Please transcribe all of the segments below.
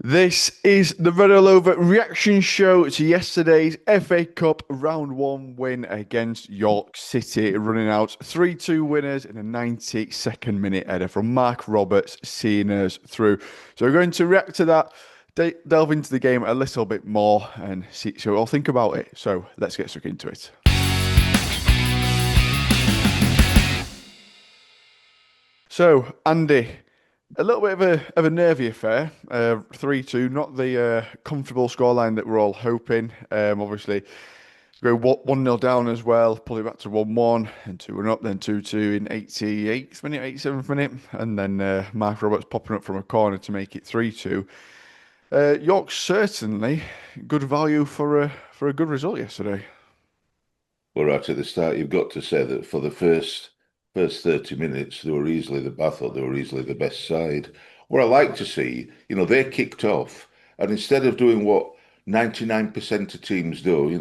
This is the Red All Over reaction show to yesterday's FA Cup Round 1 win against York City, running out 3-2 winners in a 92nd minute header from Mark Roberts, seeing us through. So we're going to react to that, delve into the game a little bit more and see what we all think about it. So let's get stuck into it. So, Andy, a little bit of a nervy affair. 3-2, not the comfortable scoreline that we're all hoping. Obviously, go 1-0 down as well, pull it back to 1-1 and 2-1 up, then 2-2 in 88th minute, 87th minute, and then Mark Roberts popping up from a corner to make it 3-2. York certainly good value for a good result yesterday. Well, right at the start, you've got to say that for the first 30 minutes, I thought they were easily the best side. What I like to see, they kicked off, and instead of doing what 99% of teams do,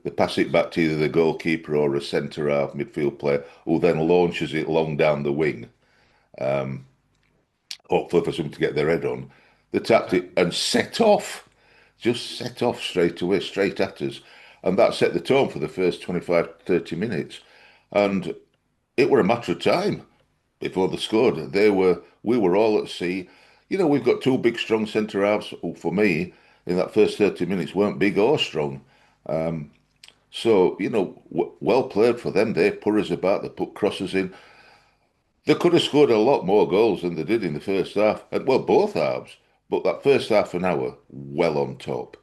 they pass it back to either the goalkeeper or a centre half midfield player who then launches it long down the wing, hopefully for someone to get their head on. They tapped it and just set off straight away, straight at us. And that set the tone for the first 25, 30 minutes. And it were a matter of time before they scored. We were all at sea. We've got two big, strong centre halves who, for me, in that first 30 minutes, weren't big or strong. So, well played for them. They put us about, they put crosses in. They could have scored a lot more goals than they did in the first half. And, well, both halves. But that first half an hour, well on top.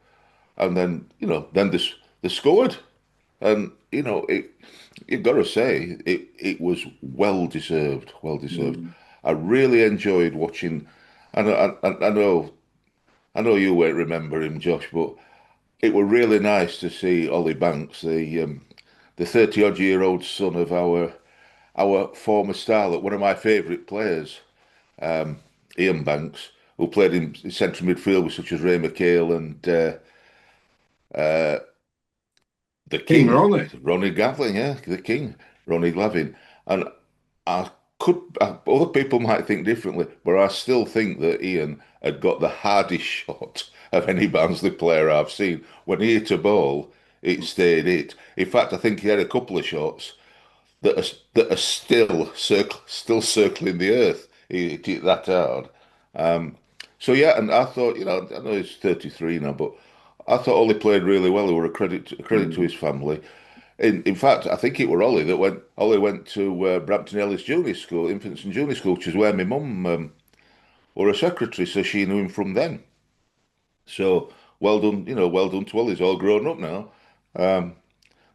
And then, then they scored. And, you've got to say, it was well deserved, well deserved. I really enjoyed watching, and I know you won't remember him, Josh, but it were really nice to see Ollie Banks, the 30-odd-year-old son of our former starlet, one of my favourite players, Ian Banks, who played in central midfield with such as Ray McHale and the King King, Ronnie. Ronnie Gavlin, yeah, the King, Ronnie Glavin. And other people might think differently, but I still think that Ian had got the hardest shot of any Barnsley player I've seen. When he hit a ball, it stayed hit. In fact, I think he had a couple of shots that are still circling the earth. He hit it that hard. So yeah, and I thought, I know he's 33 now, but I thought Ollie played really well. He were a credit to his family. In fact, I think it were Ollie went to Brampton Ellis Junior School, Infants and Junior School, which is where my mum were a secretary, so she knew him from then. So well done, well done to Ollie. He's all grown up now.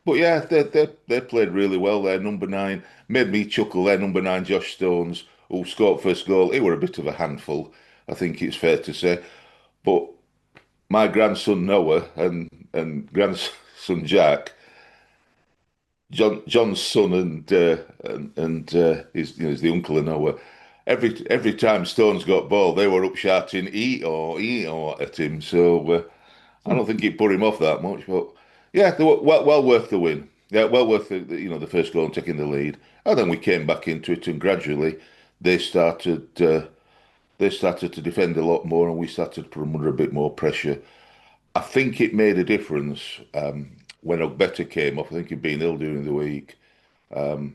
But yeah, they played really well. Their number nine made me chuckle. Their number nine, Josh Stones, who scored first goal, he were a bit of a handful, I think it's fair to say. But my grandson Noah and grandson Jack, John's son and he's the uncle of Noah. Every time Stones got ball, they were up shouting "ee or" at him. So I don't think it put him off that much. But yeah, they were well worth the win. Yeah, well worth the first goal and taking the lead. And then we came back into it, and gradually they started uh, they started to defend a lot more, and we started to put them under a bit more pressure. I think it made a difference when Beckett came off. I think he'd been ill during the week. And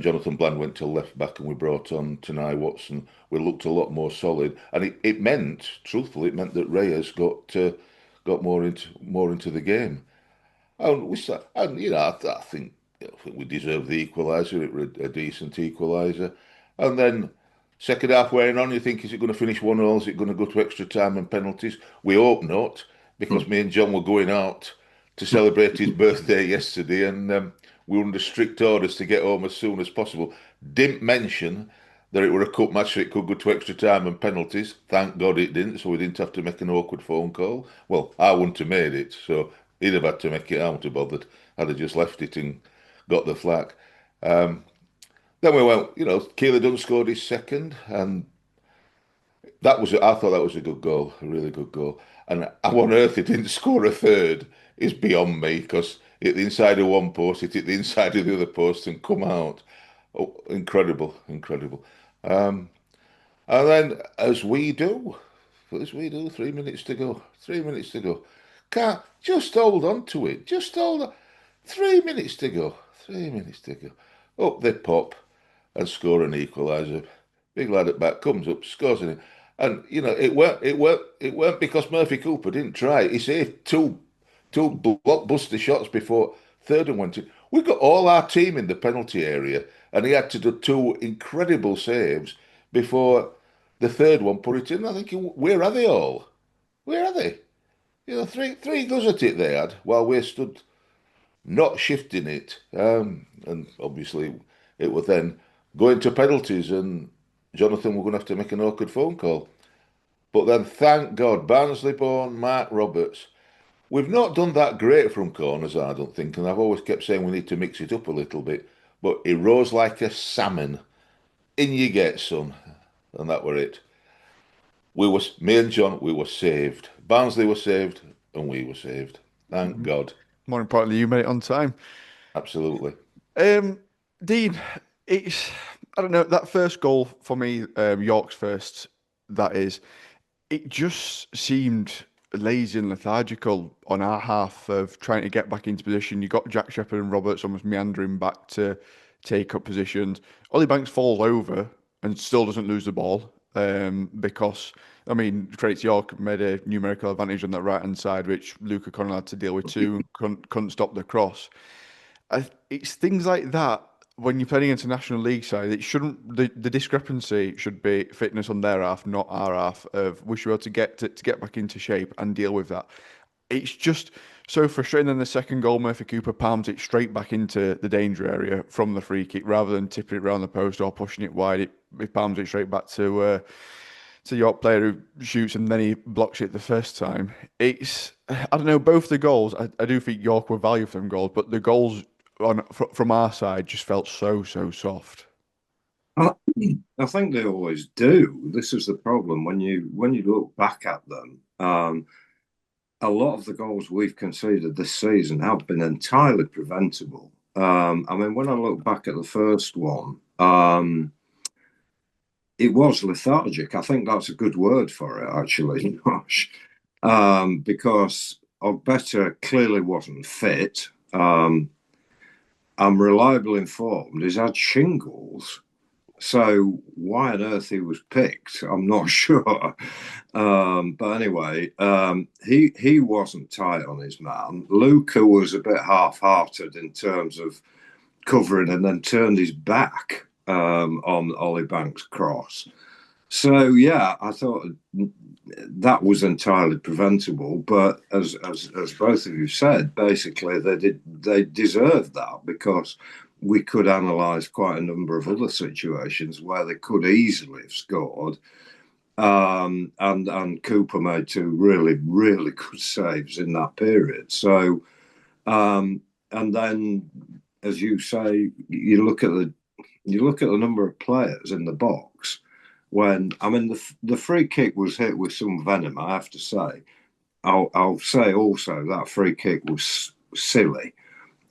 Jonathan Bland went to left back, and we brought on Tanai Watson. We looked a lot more solid, and it meant, truthfully, it meant that Reyes got more into the game. And I think we deserved the equaliser. It was a decent equaliser, and then second half wearing on, you think, is it going to finish 1-1? Is it going to go to extra time and penalties? We hope not, because me and John were going out to celebrate his birthday yesterday, and we were under strict orders to get home as soon as possible. Didn't mention that it were a cup match, so it could go to extra time and penalties. Thank God it didn't, so we didn't have to make an awkward phone call. Well, I wouldn't have made it, so he'd have had to make it. I wouldn't have bothered. I'd have just left it and got the flack. Then we went, Keeler Dunn scored his second, and I thought that was a good goal, a really good goal. And how on earth he didn't score a third is beyond me, because hit the inside of one post, it hit the inside of the other post and come out. Oh, incredible, incredible. And then, as we do, What does we do? 3 minutes to go. 3 minutes to go. Can't just hold on to it. Just hold on. 3 minutes to go. 3 minutes to go. Up they pop and score an equaliser. Big lad at back comes up, scores in it. And it weren't because Murphy Cooper didn't try. He saved two blockbuster shots before third one went in. We got all our team in the penalty area, and he had to do two incredible saves before the third one put it in. I'm thinking, where are they all? Where are they? Three goes at it they had while we stood not shifting it. And obviously it was then going to penalties, and Jonathan were going to have to make an awkward phone call. But then, thank God, Barnsley born Mark Roberts. We've not done that great from corners, I don't think, and I've always kept saying we need to mix it up a little bit. But he rose like a salmon. In you get, son. And that were it. Me and John, we were saved. Barnsley were saved, and we were saved. Thank God. More importantly, you made it on time. Absolutely. Um, Dean, it's I don't know that first goal for me, York's first. That is, it just seemed lazy and lethargical on our half of trying to get back into position. You got Jack Shepherd and Roberts almost meandering back to take up positions. Ollie Banks falls over and still doesn't lose the ball because, I mean, credit to York made a numerical advantage on that right hand side, which Luca Connell had to deal with too. Couldn't stop the cross. It's things like that when you're playing against a National League side. It shouldn't the discrepancy should be fitness on their half, not our half. Of we should be able to get back into shape and deal with that. It's just so frustrating. Then the second goal, Murphy Cooper palms it straight back into the danger area from the free kick rather than tipping it around the post or pushing it wide. It palms it straight back to York player who shoots and then he blocks it the first time. It's I don't know. Both the goals, I do think York were value for them goals, but the goals from our side just felt so soft. I I think they always do. This is the problem when you look back at them. A lot of the goals we've conceded this season have been entirely preventable. I mean, when I look back at the first one, it was lethargic. I think that's a good word for it, actually, Josh, because Better clearly wasn't fit. I'm reliably informed he's had shingles. So why on earth he was picked, I'm not sure. But anyway, he wasn't tight on his man. Luca was a bit half-hearted in terms of covering and then turned his back on Ollie Banks' cross. So yeah, I thought that was entirely preventable. But as both of you said, basically they deserved that because we could analyse quite a number of other situations where they could easily have scored. And Cooper made two really good saves in that period. So and then, as you say, you look at the number of players in the box. When I mean the free kick was hit with some venom, I have to say. I'll say also that free kick was silly.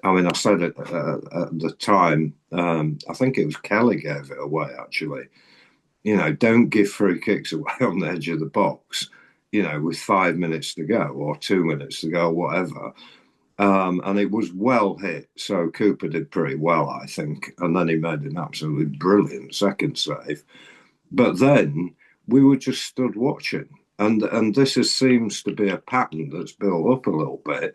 I mean, I said it at the time. I think it was Kelly gave it away. Actually, don't give free kicks away on the edge of the box. With 5 minutes to go or 2 minutes to go, whatever. And it was well hit, so Cooper did pretty well, I think. And then he made an absolutely brilliant second save. But then we were just stood watching, and seems to be a pattern that's built up a little bit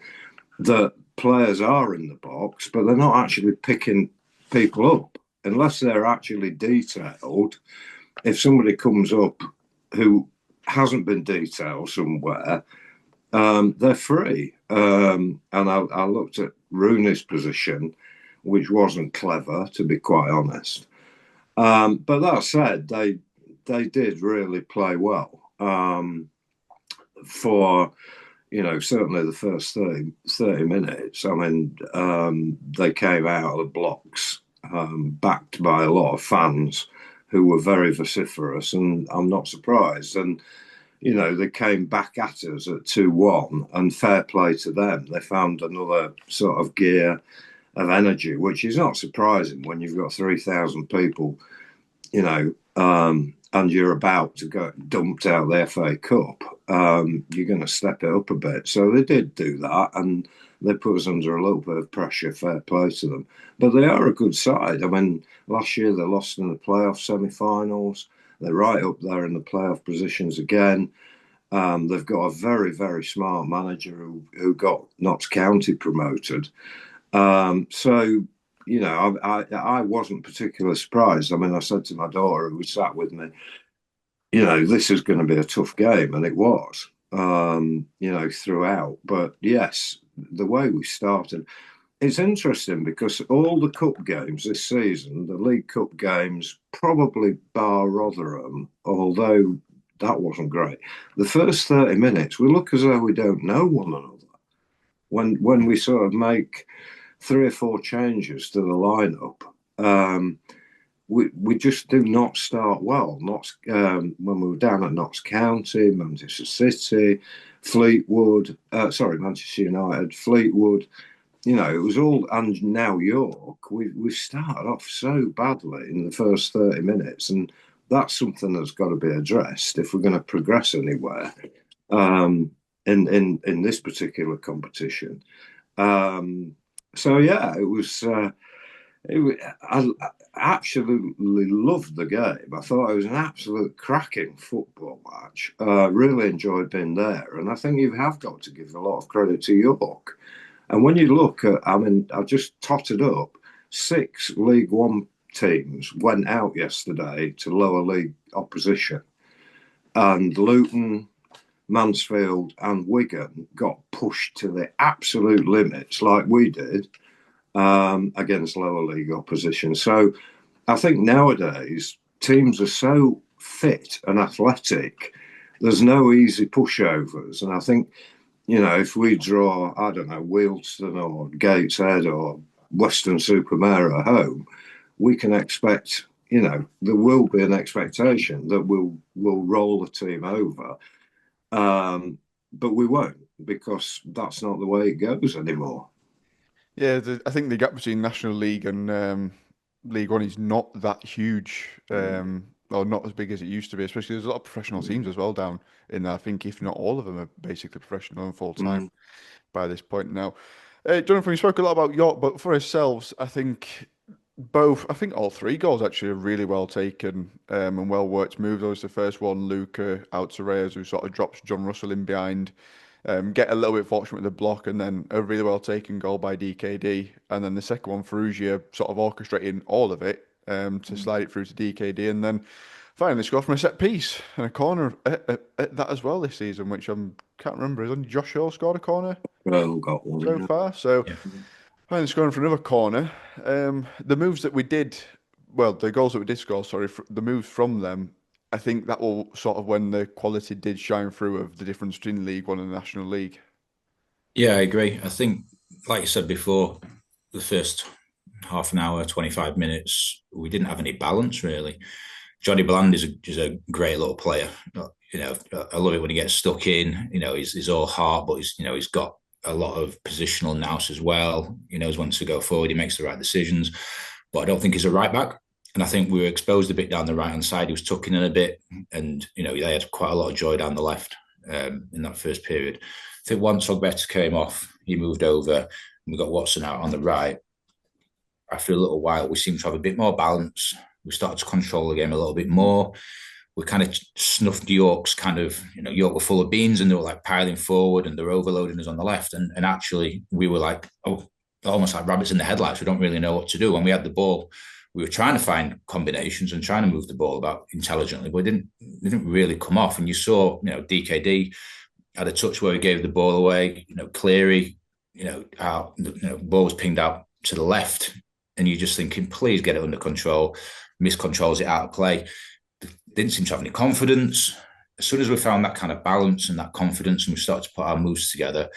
that players are in the box, but they're not actually picking people up unless they're actually detailed. If somebody comes up who hasn't been detailed somewhere, they're free. And I looked at Rooney's position, which wasn't clever, to be quite honest. But that said, they did really play well for certainly the first 30 minutes. I mean, they came out of the blocks backed by a lot of fans who were very vociferous, and I'm not surprised. And they came back at us at 2-1, and fair play to them. They found another sort of gear of energy, which is not surprising when you've got 3,000 people, and you're about to get dumped out the FA Cup, you're going to step it up a bit. So they did do that, and they put us under a little bit of pressure. Fair play to them, but they are a good side. I mean, last year they lost in the playoff semi-finals. They're right up there in the playoff positions again. They've got a very, very smart manager who got Notts County promoted. So, I wasn't particularly surprised. I mean, I said to my daughter who sat with me, this is going to be a tough game, and it was, throughout. But yes, the way we started, it's interesting because all the cup games this season, the League Cup games, probably bar Rotherham, although that wasn't great. The first 30 minutes, we look as though we don't know one another. When we sort of make three or four changes to the lineup, we just do not start well. Not when we were down at Notts County, Manchester City, Manchester United, Fleetwood. It was all, and now York. We started off so badly in the first 30 minutes, and that's something that's got to be addressed if we're going to progress anywhere in this particular competition. So yeah, it was. I absolutely loved the game. I thought it was an absolute cracking football match. Really enjoyed being there, and I think you have got to give a lot of credit to York. And when you look at, I mean, I just totted up 6 League One teams went out yesterday to lower league opposition, and Luton, Mansfield, and Wigan got pushed to the absolute limits, like we did, against lower league opposition. So I think nowadays teams are so fit and athletic, there's no easy pushovers. And I think, if we draw, I don't know, Wealdstone or Gateshead or Weston-super-Mare at home, we can expect, there will be an expectation that we'll roll the team over. But we won't, because that's not the way it goes anymore. Yeah, I think the gap between National League and League One is not that huge, or not as big as it used to be. Especially there's a lot of professional teams as well down in there. I think if not all of them are basically professional and full time by this point now. Jonathan, we spoke a lot about York, but for ourselves, I think all 3 goals actually are really well taken and well worked moves. There was the first one, Luca out to Reyes, who sort of drops John Russell in behind. Get a little bit fortunate with the block, and then a really well taken goal by DKD. And then the second one, Ferrugia sort of orchestrating all of it to slide it through to DKD, and then finally score from a set piece and a corner at that as well this season, which I can't remember. Has only Josh Hill scored a corner Well, got one. so far? So Yeah. finally scoring for another corner. The moves that we did, well, the goals that we did score, sorry, the moves from them. I think that will sort of when the quality did shine through of the difference between League One and the National League. Yeah, I agree. I think, like you said before, the first half an hour, 25 minutes, we didn't have any balance really. Johnny Bland is a great little player. I love it when he gets stuck in. He's all heart, but he's got a lot of positional nous as well. He knows when to go forward. He makes the right decisions. But I don't think he's a right back. And I think we were exposed a bit down the right hand side. He was tucking in a bit, and they had quite a lot of joy down the left in that first period. I think once Ogbetter came off, he moved over, and we got Watson out on the right. After a little while, we seemed to have a bit more balance. We started to control the game a little bit more. We kind of snuffed York's York were full of beans, and they were like piling forward, and they're overloading us on the left. And actually, we were like, almost like rabbits in the headlights. We don't really know what to do. When we had the ball, we were trying to find combinations and trying to move the ball about intelligently, but it didn't really come off. And you saw, DKD had a touch where he gave the ball away. Cleary, ball was pinged out to the left, and you're just thinking, please get it under control. Miscontrols it out of play. Didn't seem to have any confidence. As soon as we found that kind of balance and that confidence, and we started to put our moves together,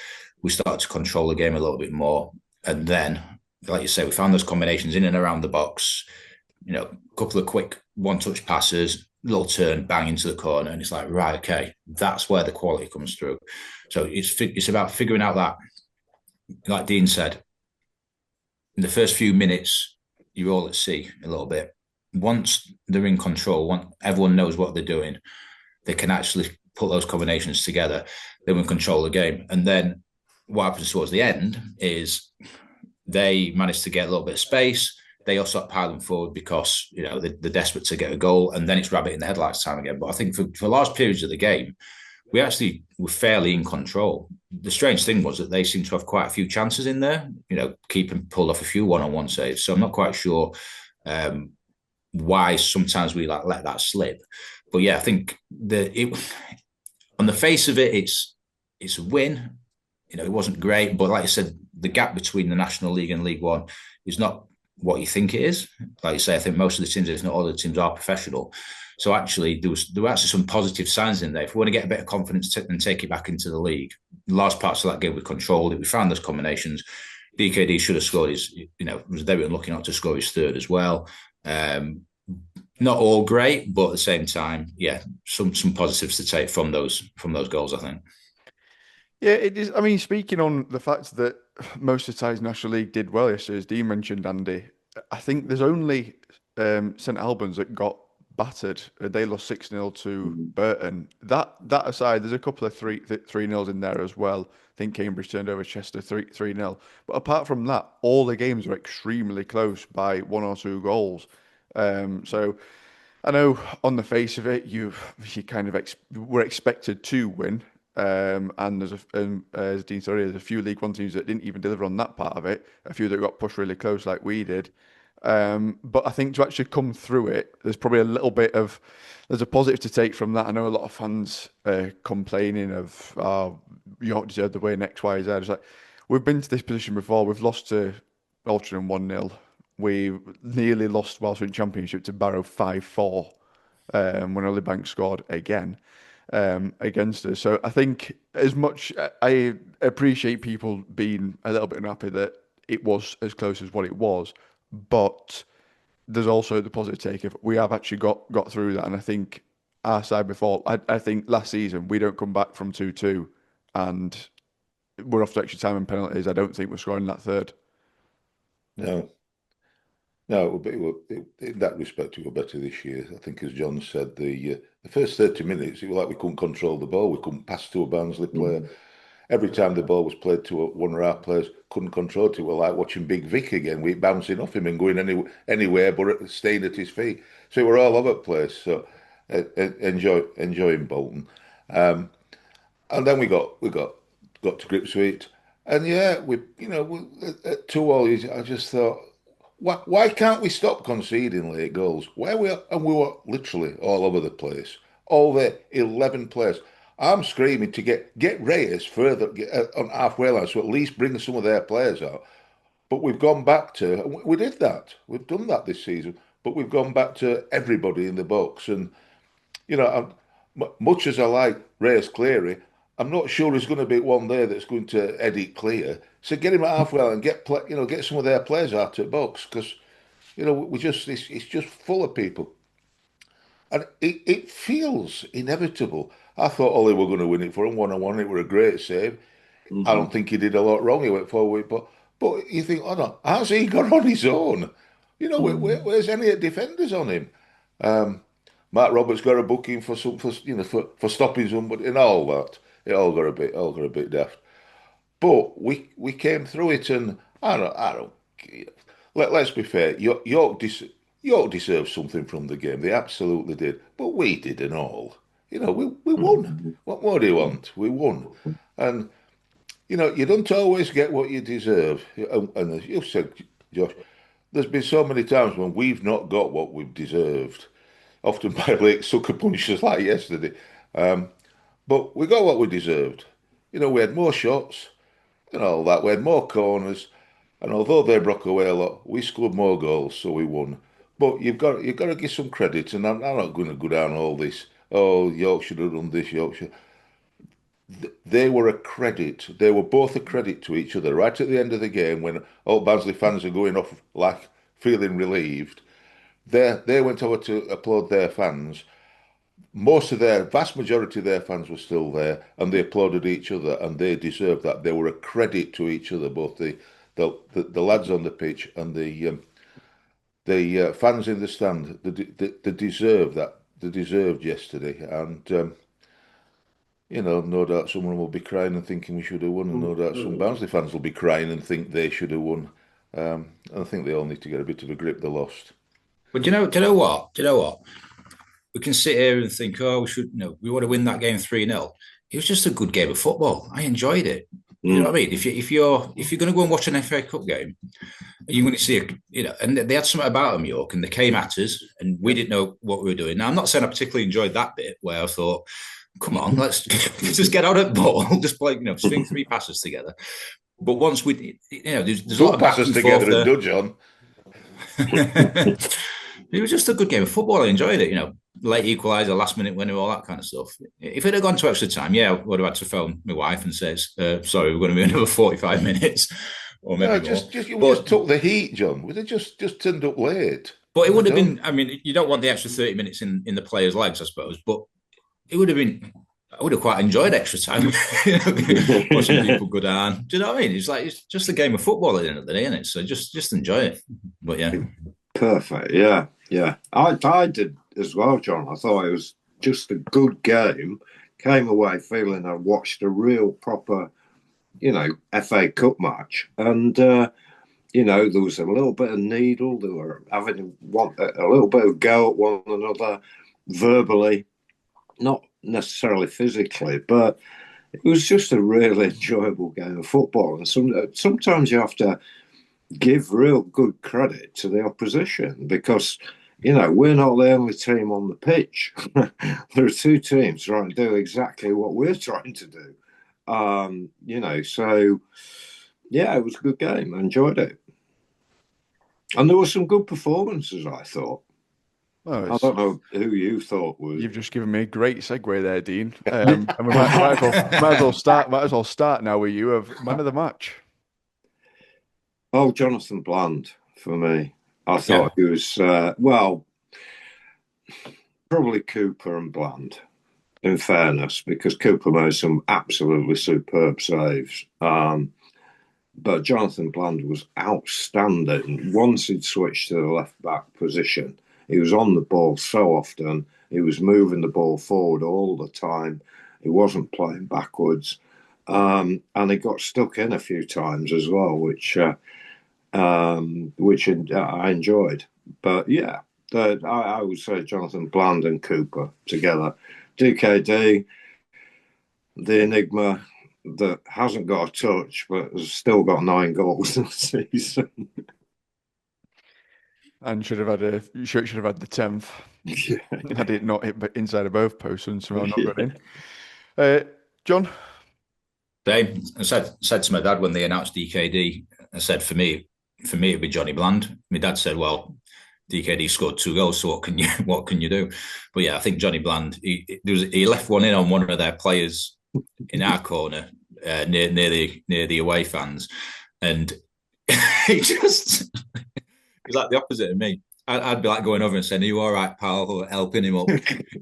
we started to control the game a little bit more. And then, like you say, we found those combinations in and around the box. A couple of quick one-touch passes, little turn, bang into the corner, and it's like, right, okay, that's where the quality comes through. So it's about figuring out that, like Dean said, in the first few minutes, you're all at sea a little bit. once they're in control, once everyone knows what they're doing, they can actually put those combinations together. They will control the game. And then what happens towards the end is they manage to get a little bit of space. They also start piling forward because they're desperate to get a goal, and then it's rabbit in the headlights time again. But I think for large periods of the game, we actually were fairly in control. The strange thing was that they seemed to have quite a few chances in there. Keeping pulled off a few one-on-one saves. So I'm not quite sure why sometimes we let that slip. But yeah, I think on the face of it, it's a win. It wasn't great, but like I said, the gap between the National League and League One is not what you think it is. Like you say, I think most of the teams, if not all the teams, are professional. So actually, there were actually some positive signs in there. If we want to get a bit of confidence and take it back into the league, large parts of that game were controlled. We found those combinations. DKD should have scored was very unlucky not to score his third as well. Not all great, but at the same time, yeah, some positives to take from those goals, I think. Yeah, it is. I mean, speaking on the fact that most of the times National League did well yesterday, as Dean mentioned, Andy, I think there's only St Albans that got battered. They lost 6-0 to Mhm. Burton. That aside, there's a couple of 3-0s in there as well. I think Cambridge turned over Chester 3-0. But apart from that, all the games were extremely close by one or two goals. So I know on the face of it, you kind of were expected to win, and as Dean said, there's a few League One teams that didn't even deliver on that part of it. A few that got pushed really close, like we did. But I think to actually come through it, there's a positive to take from that. I know a lot of fans complaining of, oh, you don't deserve the win X, Y, Z. It's like we've been to this position before. We've lost to Altrincham 1-0. We nearly lost whilst we in Championship to Barrow 5-4 when Olibank scored again against us. So I think as much I appreciate people being a little bit unhappy that it was as close as what it was, but there's also the positive take of we have actually got through that, and I think our side before. I think last season we don't come back from 2-2 and we're off to extra time and penalties. I don't think we're scoring that third. No, no, it will be, in that respect, it will better this year. I think, as John said, the first 30 minutes, it was like we couldn't control the ball. We couldn't pass to a Barnsley player. Mhm. Every time the ball was played to one of our players, couldn't control it. We were like watching Big Vic again. We bouncing off him and going anywhere but staying at his feet. So we were all over the place. So enjoying Bolton. Um, and then we got to grips with it. And yeah, at 2-2, I just thought, why can't we stop conceding late goals? We were literally all over the place, all the 11 players. I'm screaming to get Reyes further on halfway line, so at least bring some of their players out. But we've gone back to we did that. We've done that this season, but we've gone back to everybody in the box. And much as I like Reyes Cleary, I'm not sure there's going to be one there that's going to edit clear. So get him at halfway line and get some of their players out at box because we just it's just full of people. And it feels inevitable. I thought Ollie were going to win it for him one-on-one. It were a great save. I Mhm. don't think he did a lot wrong. He went forward, but you think, oh no, how's he got on his own? Mhm. Where's any defenders on him? Mark Roberts got a booking for stopping somebody and all that. It all got a bit daft. But we came through it, and I don't. Let's be fair. York deserved something from the game. They absolutely did. But we did and all. We won. Mhm. What more do you want? We won. And you don't always get what you deserve. And as you said, Josh, there's been so many times when we've not got what we've deserved, often by late sucker punches like yesterday. But we got what we deserved. We had more shots and all that. We had more corners, and although they broke away a lot, we scored more goals, so we won. But you've got to give some credit, and I'm not going to go down all this. Oh, York should have done this. Yorkshire. They were a credit. They were both a credit to each other. Right at the end of the game, when all Barnsley fans are going off like feeling relieved, they went over to applaud their fans. Vast majority of their fans were still there, and they applauded each other, and they deserved that. They were a credit to each other, both the lads on the pitch and the fans in the stand, they deserve that. They deserved yesterday, and no doubt someone will be crying and thinking we should have won, and no doubt some Barnsley fans will be crying and think they should have won. And I think they all need to get a bit of a grip they lost. But do you know what? Do you know what? We can sit here and think, oh, we want to win that game 3-0. It was just a good game of football. I enjoyed it. You know what I mean? If you're going to go and watch an FA Cup game, you're going to see and they had something about them, York, and they came at us, and we didn't know what we were doing. Now, I'm not saying I particularly enjoyed that bit where I thought, come on, let's just get out of the ball, just play, string three passes together. But once there's a lot of passes together and dodge on. It was just a good game of football. I enjoyed it. Late equaliser, last minute winner, all that kind of stuff. If it had gone to extra time, I would have had to phone my wife and says, "Sorry, we're going to be another 45 minutes." Or maybe just took the heat, John. Would have just turned up late. But it would have been. I mean, you don't want the extra 30 minutes in the players' legs, I suppose. But it would have been. I would have quite enjoyed extra time watching people go down. Do you know what I mean? It's just a game of football at the end of the day, isn't it? So just enjoy it. But yeah, perfect. Yeah. I did as well, John. I thought it was just a good game. Came away feeling I watched a real proper, FA Cup match, and there was a little bit of needle. They were having a little bit of go at one another verbally, not necessarily physically, but it was just a really enjoyable game of football. And sometimes you have to give real good credit to the opposition because, we're not the only team on the pitch. There are two teams trying to do exactly what we're trying to do. So yeah, it was a good game. I enjoyed it. And there were some good performances, I thought. I don't know who you thought was. You've just given me a great segue there, Dean. And we might as well start now with you of man of the match. Oh, Jonathan Bland for me. I thought he was probably Cooper and Bland. In fairness, because Cooper made some absolutely superb saves. But Jonathan Bland was outstanding. Once he'd switched to the left back position, he was on the ball so often. He was moving the ball forward all the time. He wasn't playing backwards. And he got stuck in a few times as well, which I enjoyed. But yeah, I would say Jonathan Bland and Cooper together. DKD, the enigma that hasn't got a touch but has still got 9 goals this season. And should have had the 10th. Yeah. Had it not hit inside of both posts and somehow not got in. John? Dave, I said to my dad when they announced DKD, I said for me it'd be Johnny Bland. My dad said, well, DKD scored 2 goals, so what can you do? But yeah, I think Johnny Bland, he left one in on one of their players in our corner near the away fans, and he's like the opposite of me. I'd be like going over and saying, "Are you all right, pal?" Helping him up.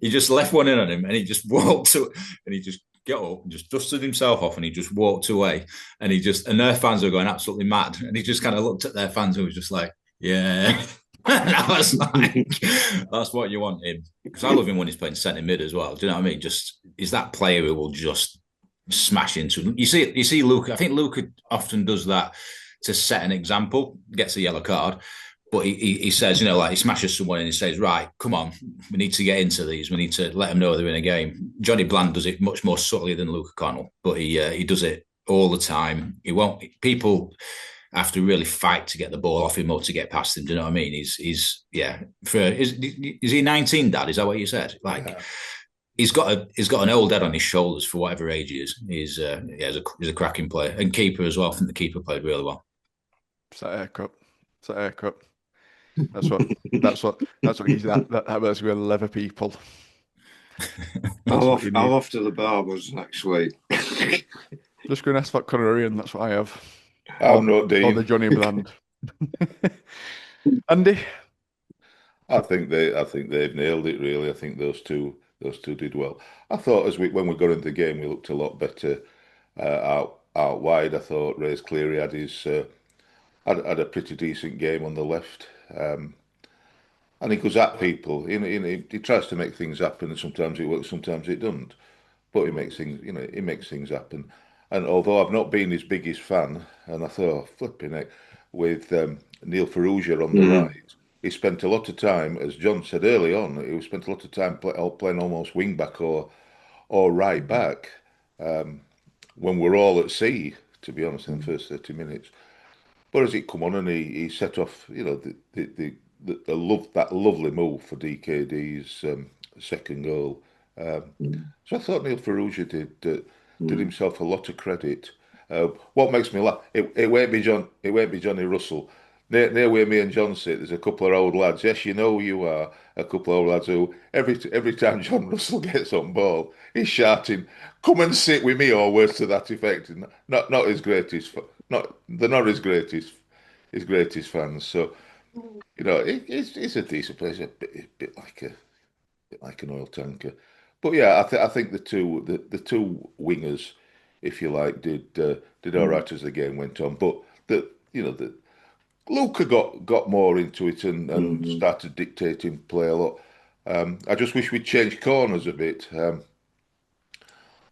He just left one in on him, and he just walked to, and he just got up and just dusted himself off, and he just walked away. And and their fans were going absolutely mad, and he just kind of looked at their fans and was just like, "Yeah." And I was like, "That's what you want him." Because I love him when he's playing centre mid as well. Do you know what I mean? Just he's that player who will just smash into. You see, Luca. I think Luca often does that to set an example. Gets a yellow card. But he says, he smashes someone and he says, right, come on, we need to get into these. We need to let them know they're in a game. Johnny Bland does it much more subtly than Luca Connell, but he does it all the time. People have to really fight to get the ball off him or to get past him. Do you know what I mean? Is he 19, Dad? Is that what you said? He's got an old head on his shoulders for whatever age he is. He's a cracking player and keeper as well. I think the keeper played really well. It's that haircut. That's what he's that's with leather people. I'm off to the barbers next week. Just going to ask for Connery, and that's what I have. I'm not Dean. Or the Johnny Bland. Andy? I think they've nailed it really. I think those two did well. I thought when we got into the game we looked a lot better out wide. I thought Ray's Cleary had a pretty decent game on the left. and he goes at people. He tries to make things happen, and sometimes it works, sometimes it doesn't. But he makes things happen. And although I've not been his biggest fan, and I thought, flipping it, with Neil Ferrugia on the right, he spent a lot of time, as John said early on, he spent a lot of time playing almost wing back or right back when we're all at sea, to be honest, in the first 30 minutes. But as it come on and he set off, that lovely move for DKD's second goal. So I thought Neil Ferrugia did himself a lot of credit. What makes me laugh? It won't be John. It won't be Johnny Russell. Near where me and John sit, there's a couple of old lads. Yes, you know you are a couple of old lads who every time John Russell gets on ball, he's shouting, "Come and sit with me," or words to that effect. And not his greatest. They're not his greatest fans. So it's a decent place. A bit like an oil tanker. But yeah, I think the two wingers, if you like, did all right as the game went on. But the Luca got more into it and started dictating play a lot. I just wish we'd changed corners a bit.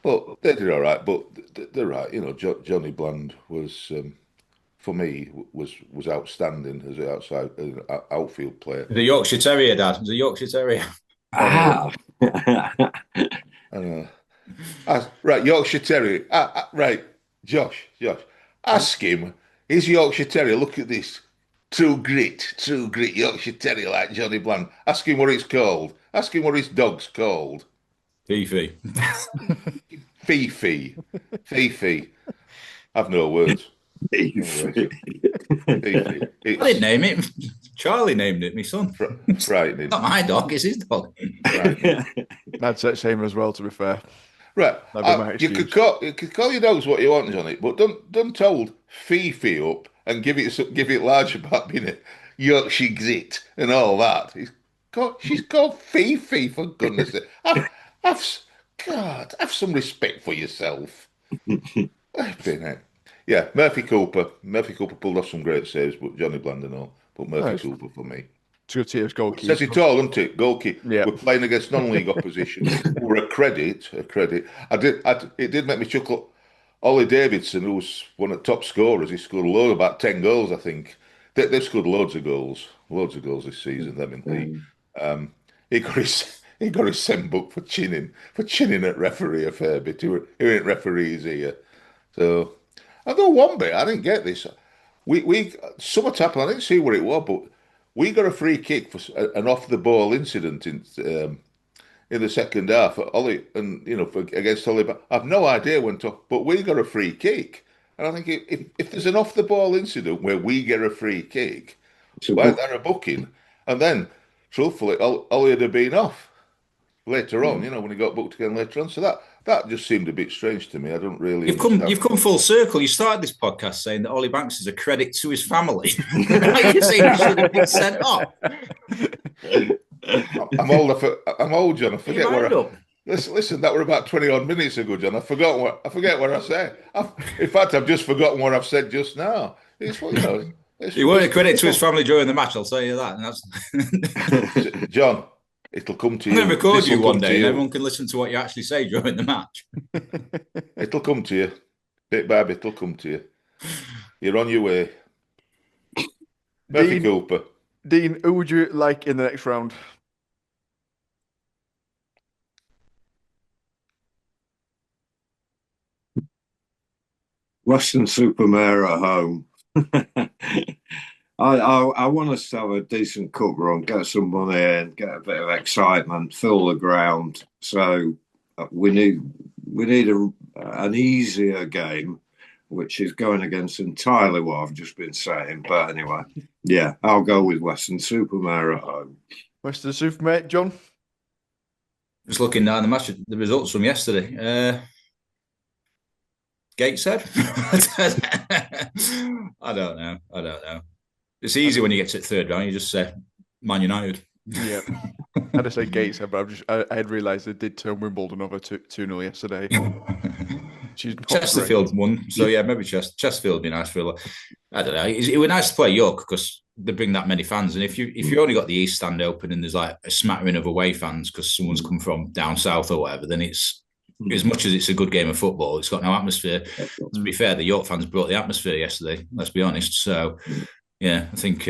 But they did all right. But they're right. Johnny Bland was, for me, was outstanding as an outfield player. The Yorkshire Terrier, Dad. The Yorkshire Terrier. Ah. Right, Yorkshire Terrier. Right, Josh. Ask him, is Yorkshire Terrier, look at this. True grit Yorkshire Terrier like Johnny Bland. Ask him what it's called. Ask him what his dog's called. Fifi. Fifi. I've no words. Fifi. I didn't name it. Charlie named it, my son. Frightening. Not my dog, it's his dog. That's the same as well, to be fair. Right. You could call your dogs what you want, Johnny, but don't hold Fifi up and give it large about being a Yorkshire grit and all that. She's called Fifi, for goodness sake. Have some respect for yourself. Yeah, Murphy Cooper pulled off some great saves, but Johnny Bland and all. But Murphy Cooper for me. It's good to see his goalkeeper. Says it all, doesn't it? Goalkeeper. Yeah. We're playing against non-league opposition. We're a credit. It did make me chuckle. Ollie Davidson, who's one of the top scorers, he scored a load, about 10 goals, I think. They've scored loads of goals this season. Them in league. He got his send book for chinning at referee a fair bit. He ain't referees here. So I know one bit. I didn't get this. We summer tackle. I didn't see what it was, but we got a free kick for an off the ball incident in the second half. Ollie against Ollie. I've no idea when to, but we got a free kick, and I think if there's an off the ball incident where we get a free kick, why is there a booking? And then, truthfully, Ollie had been off later on. When he got booked again later on. So that just seemed a bit strange to me. I don't really. You've come full circle. You started this podcast saying that Ollie Banks is a credit to his family. You're saying he should have been sent off. I'm old, John. I forget where. Listen, that were about 20 odd minutes ago, John. I forget what I said. In fact, I've just forgotten what I've said just now. He weren't a credit to his family during the match. I'll tell you that. And that's John. It'll come to you. I'm going to record you one day and everyone can listen to what you actually say during the match. It'll come to you. Bit by bit, it'll come to you. You're on your way. Murphy Cooper. Dean, who would you like in the next round? Weston-super-Mare at home. I want us to have a decent cup run, get some money in, get a bit of excitement, fill the ground. So we need an easier game, which is going against entirely what I've just been saying. But anyway, yeah, I'll go with Weston-super-Mare at home. Weston-super-Mare, John? Just looking down the results from yesterday. Gateshead? I don't know. It's easy when you get to the third round. You just say Man United. Yeah. I'd have said Gateshead, but I had realised they did turn Wimbledon over 2-0 yesterday. Chesterfield won. So yeah, maybe Chesterfield would be nice for I don't know. It would be nice to play York because they bring that many fans. And if you only got the East Stand open and there's like a smattering of away fans because someone's come from down south or whatever, then it's as much as it's a good game of football, it's got no atmosphere. To be fair, the York fans brought the atmosphere yesterday. Let's be honest. So yeah, I think.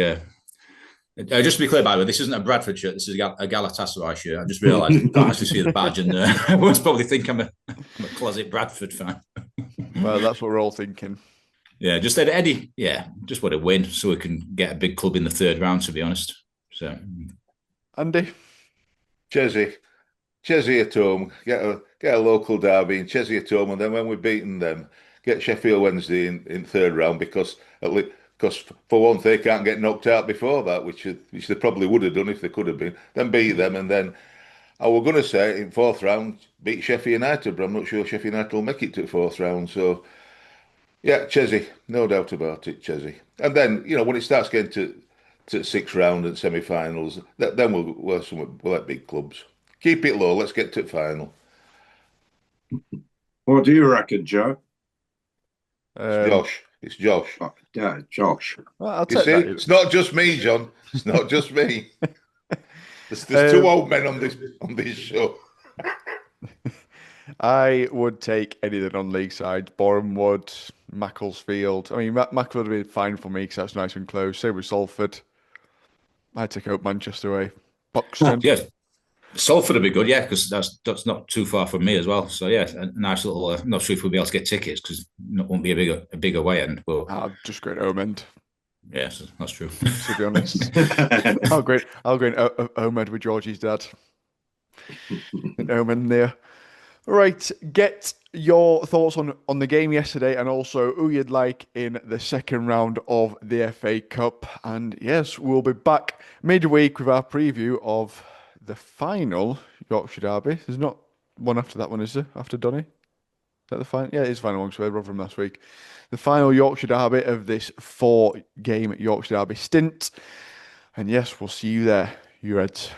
Just to be clear, by the way, this isn't a Bradford shirt. This is a Galatasaray shirt. I just realised I can't actually see the badge, and everyone's probably think I'm a closet Bradford fan. Well, that's what we're all thinking. Yeah, just Eddie. Yeah, just want to win so we can get a big club in the third round. To be honest, so Andy, Chelsea at home, get a local derby in Chelsea at home, and then when we've beaten them, get Sheffield Wednesday in third round because for one they can't get knocked out before that, which they probably would have done if they could have been. Then beat them, and then I was going to say in fourth round beat Sheffield United, but I'm not sure Sheffield United will make it to the fourth round. So yeah, Chelsea, no doubt about it, Chelsea. And then when it starts getting to sixth round and semi-finals, then we'll have big clubs. Keep it low. Let's get to the final. What do you reckon, Joe? It's Josh. Oh, yeah, Josh. Well, I'll You take see, that. it's not just me, John. It's not just me. There's two old men on this show. I would take any of the non-league sides. Bournemouth, Macclesfield. I mean, Macclesfield would be fine for me because that's nice and close. Same with Salford. I'd take out Manchester away. Buxton. yeah, Salford would be good. Yeah, because that's not too far from me as well. So yeah, a nice little. Not sure if we'll be able to get tickets because it won't be a big away end. But Just great home end. Yes, that's true. To be honest, I'll go in home end with Georgie's dad. Home end there. Right, get your thoughts on the game yesterday and also who you'd like in the second round of the FA Cup. And yes, we'll be back midweek with our preview of the final Yorkshire Derby. There's not one after that one, is there? After Donny? Is that the final? Yeah, it is the final one because we had one from last week. The final Yorkshire Derby of this 4-game Yorkshire Derby stint. And yes, we'll see you there, you Reds.